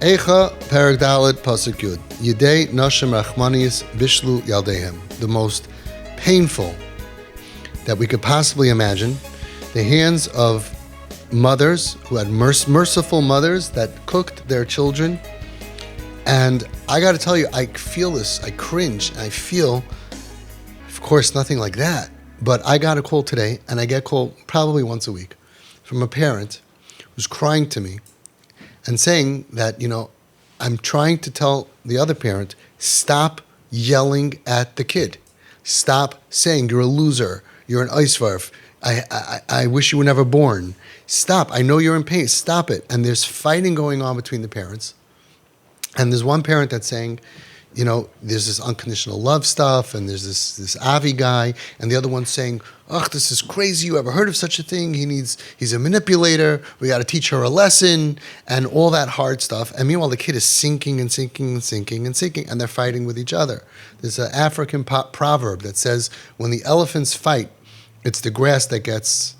EICHAH Perek Dalet Pasuk Yud. Yidei Noshem Rachmanis Bishlu Yaldehem. The most painful that we could possibly imagine. The hands of mothers who had merciful mothers that cooked their children. And I got to tell you, I feel this. I cringe. I feel, of course, nothing like that. But I got a call today, and I get called probably once a week from a parent who's crying to me and saying that, I'm trying to tell the other parent, stop yelling at the kid. Stop saying you're a loser, you're an eisvarf, I wish you were never born. Stop, I know you're in pain, stop it. And there's fighting going on between the parents. And there's one parent that's saying, there's this unconditional love stuff, and there's this Avi guy, and the other one's saying, this is crazy, you ever heard of such a thing? He's a manipulator, we got to teach her a lesson, and all that hard stuff. And meanwhile, the kid is sinking and sinking and sinking and sinking, and they're fighting with each other. There's an African proverb that says, when the elephants fight, it's the grass that gets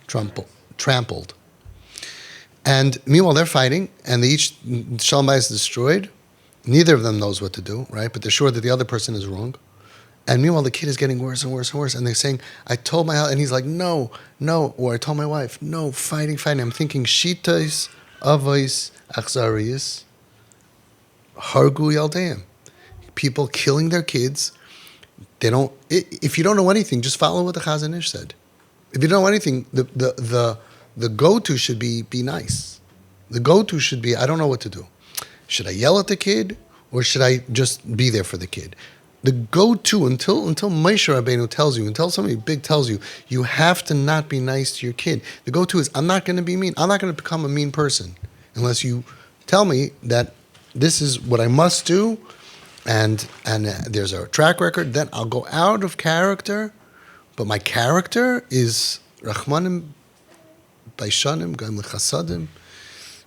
trampled. And meanwhile, they're fighting, and Shalom Bayis is destroyed. Neither of them knows what to do, right? But they're sure that the other person is wrong. And meanwhile, the kid is getting worse and worse and worse. And they're saying, I told my husband, and he's like, no. Or I told my wife, no, fighting. I'm thinking, shitais, avos, achzariyas, hargu yaldeim. People killing their kids. If you don't know anything, just follow what the Chazon Ish said. If you don't know anything, the go-to should be nice. The go-to should be, I don't know what to do. Should I yell at the kid, or should I just be there for the kid? The go-to, until Moshe Rabbeinu tells you, until somebody big tells you, you have to not be nice to your kid. The go-to is, I'm not going to be mean. I'm not going to become a mean person unless you tell me that this is what I must do, and there's a track record. Then I'll go out of character, but my character is Rachmanim, Baishanim, Gam Lechasadim.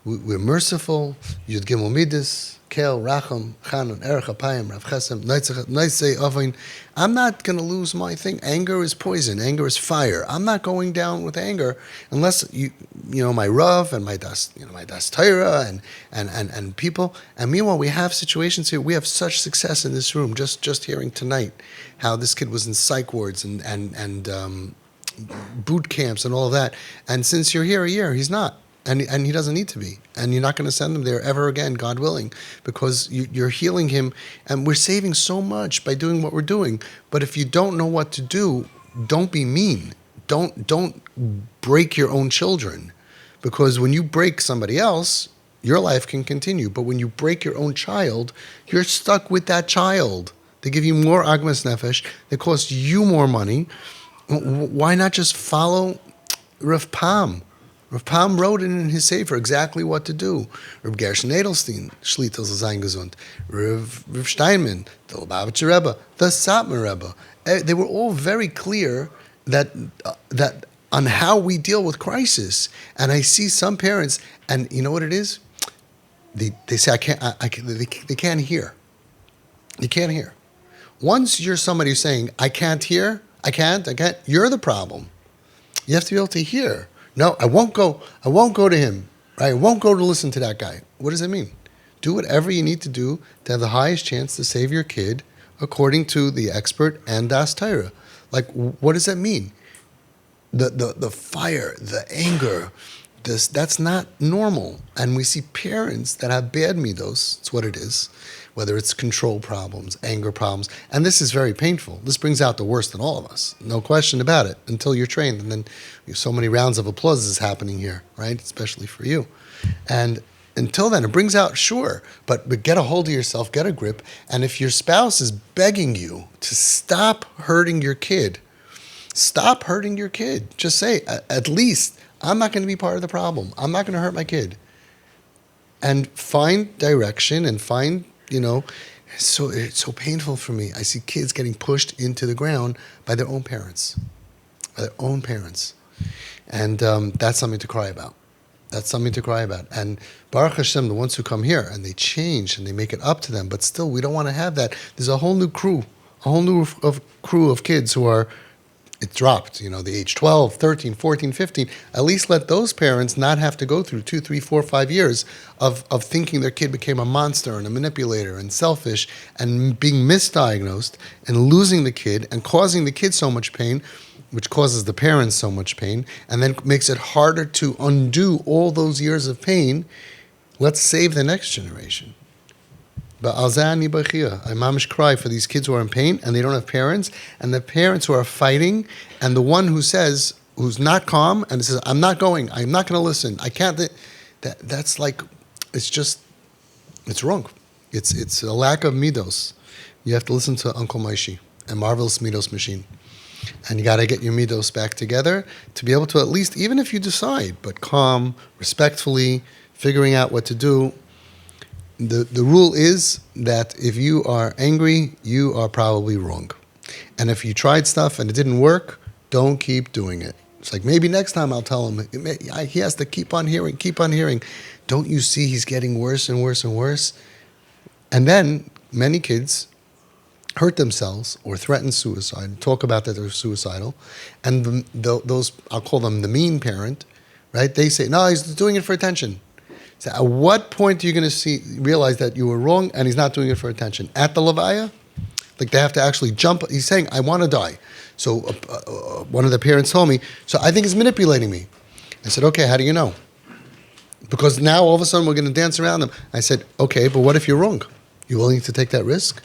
We're merciful. Yud Gimel Midas, Kel, Racham, Chanun, Erech Apayim, Rav Chesem, Noisei Avin. I'm not going to lose my thing. Anger is poison. Anger is fire. I'm not going down with anger unless my Rav and my Das Torah and people. And meanwhile, we have situations here. We have such success in this room. Just hearing tonight how this kid was in psych wards and boot camps and all of that. And since you're here a year, he's not. And he doesn't need to be. And you're not going to send him there ever again, God willing, because you're healing him. And we're saving so much by doing what we're doing. But if you don't know what to do, don't be mean. Don't break your own children. Because when you break somebody else, your life can continue. But when you break your own child, you're stuck with that child. They give you more agmas nefesh. They cost you more money. Why not just follow Rav Pam? Rav Pam wrote in his Sefer exactly what to do. Rav Gershon Edelstein, Shlitel Zayin Gesund, Rav Steinman, the Lubavitcher Rebbe, the Satmar Rebbe. They were all very clear that on how we deal with crisis. And I see some parents, and you know what it is? They say they can't hear. They can't hear. Once you're somebody who's saying I can't hear, I can't, you're the problem. You have to be able to hear. No, I won't go to him. Right? I won't go to listen to that guy. What does that mean? Do whatever you need to do to have the highest chance to save your kid according to the expert and Das Torah. Like, what does that mean? The fire, the anger, that's not normal. And we see parents that have bad midos, it's what it is, whether it's control problems, anger problems, and this is very painful. This brings out the worst in all of us, no question about it, until you're trained. And then you have so many rounds of applause is happening here, right? Especially for you. And until then, it brings out, sure, but get a hold of yourself, get a grip, and if your spouse is begging you to stop hurting your kid, stop hurting your kid. Just say, at least, I'm not going to be part of the problem. I'm not going to hurt my kid. And find direction and find, it's so painful for me. I see kids getting pushed into the ground by their own parents. And that's something to cry about. And Baruch Hashem, the ones who come here and they change and they make it up to them, but still we don't want to have that. There's a whole new crew of kids who are it dropped, the age 12, 13, 14, 15. At least let those parents not have to go through 2, 3, 4, 5 years of thinking their kid became a monster and a manipulator and selfish and being misdiagnosed and losing the kid and causing the kid so much pain, which causes the parents so much pain, and then makes it harder to undo all those years of pain. Let's save the next generation. But I mamish cry for these kids who are in pain and they don't have parents, and the parents who are fighting, and the one who's not calm and says, I'm not going to listen, I can't. That's like, it's wrong. It's a lack of midos. You have to listen to Uncle Maishi and Marvelous Midos Machine. And you got to get your midos back together to be able to, at least, even if you decide, but calm, respectfully, figuring out what to do. The rule is that if you are angry, you are probably wrong. And if you tried stuff and it didn't work, don't keep doing it. It's like, maybe next time I'll tell him. He has to keep on hearing. Don't you see he's getting worse and worse and worse? And then many kids hurt themselves or threaten suicide, talk about that they're suicidal. And those, I'll call them the mean parent, right? They say, no, he's doing it for attention. So at what point are you going to realize that you were wrong and he's not doing it for attention? At the Levaya? Like, they have to actually jump. He's saying, I want to die. So one of the parents told me, so I think he's manipulating me. I said, okay, how do you know? Because now all of a sudden we're going to dance around him. I said, okay, but what if you're wrong? You willing to take that risk?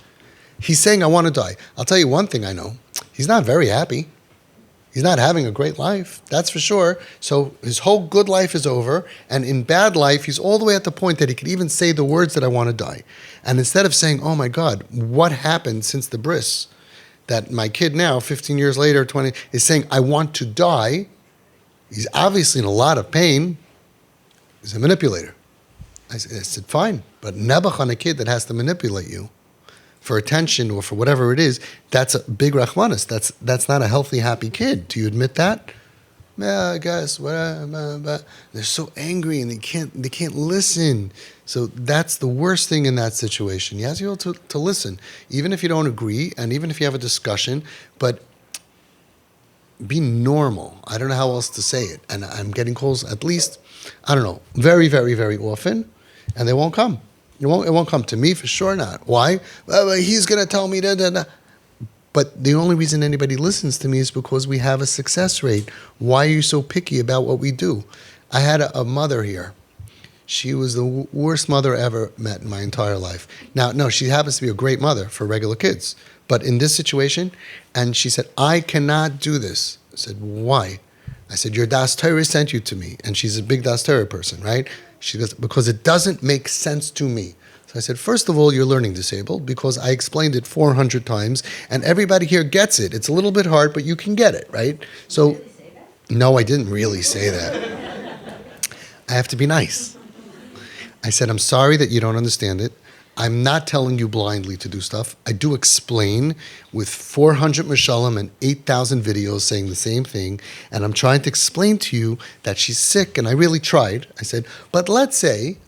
He's saying, I want to die. I'll tell you one thing I know. He's not very happy. He's not having a great life, that's for sure. So his whole good life is over, and in bad life, he's all the way at the point that he could even say the words that I want to die. And instead of saying, oh my God, what happened since the bris? That my kid now, 15 years later, 20, is saying, I want to die. He's obviously in a lot of pain. He's a manipulator. I said, fine, but nebuch on a kid that has to manipulate you for attention or for whatever it is, that's a big rachmanis. That's not a healthy, happy kid. Do you admit that? Yeah, I guess. They're so angry and they can't listen. So that's the worst thing in that situation. You have to be able to listen, even if you don't agree and even if you have a discussion, but be normal. I don't know how else to say it. And I'm getting calls at least, I don't know, very, very, very often, and they won't come. It won't come to me, for sure not. Why? He's going to tell me that. But the only reason anybody listens to me is because we have a success rate. Why are you so picky about what we do? I had a mother here. She was the worst mother I ever met in my entire life. Now, no, she happens to be a great mother for regular kids. But in this situation, and she said, I cannot do this. I said, why? I said, your Das Torah sent you to me. And she's a big Das Torah person, right? She goes, because it doesn't make sense to me. So I said, first of all, you're learning disabled because I explained it 400 times and everybody here gets it. It's a little bit hard, but you can get it, right? So, really say that? No, I didn't really say that. I have to be nice. I said, I'm sorry that you don't understand it. I'm not telling you blindly to do stuff. I do explain with 400 mashalim and 8,000 videos saying the same thing. And I'm trying to explain to you that she's sick. And I really tried. I said, but let's say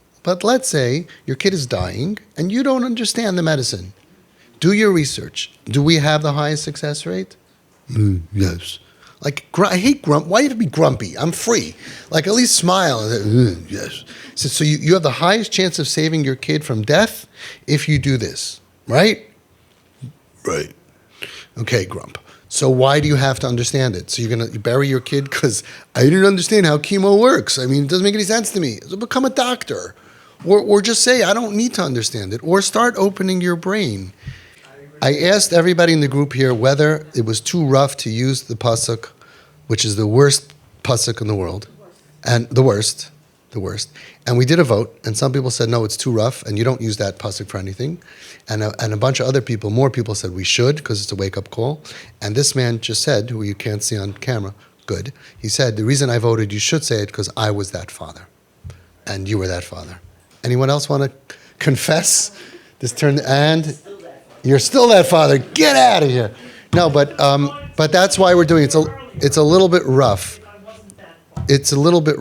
your kid is dying and you don't understand the medicine. Do your research. Do we have the highest success rate? Yes. Like, I hate grump. Why do you have to be grumpy? I'm free. Like, at least smile. And say, yes. So you have the highest chance of saving your kid from death if you do this, right? Right. Okay, grump. So why do you have to understand it? So you're going to bury your kid because I didn't understand how chemo works. I mean, it doesn't make any sense to me. So become a doctor. Or just say, I don't need to understand it. Or start opening your brain. I asked everybody in the group here whether it was too rough to use the pasuk, which is the worst pasuk in the world, and the worst. And we did a vote, and some people said, no, it's too rough, and you don't use that pasuk for anything. And a bunch of other people, more people said we should, because it's a wake-up call. And this man just said, who you can't see on camera, good, he said, the reason I voted you should say it, because I was that father, and you were that father. Anyone else want to confess? This turn, and you're still that father. Get out of here. No, but that's why we're doing it. It's a little bit rough. It's a little bit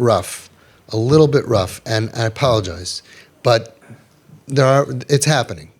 rough, and I apologize, but it's happening.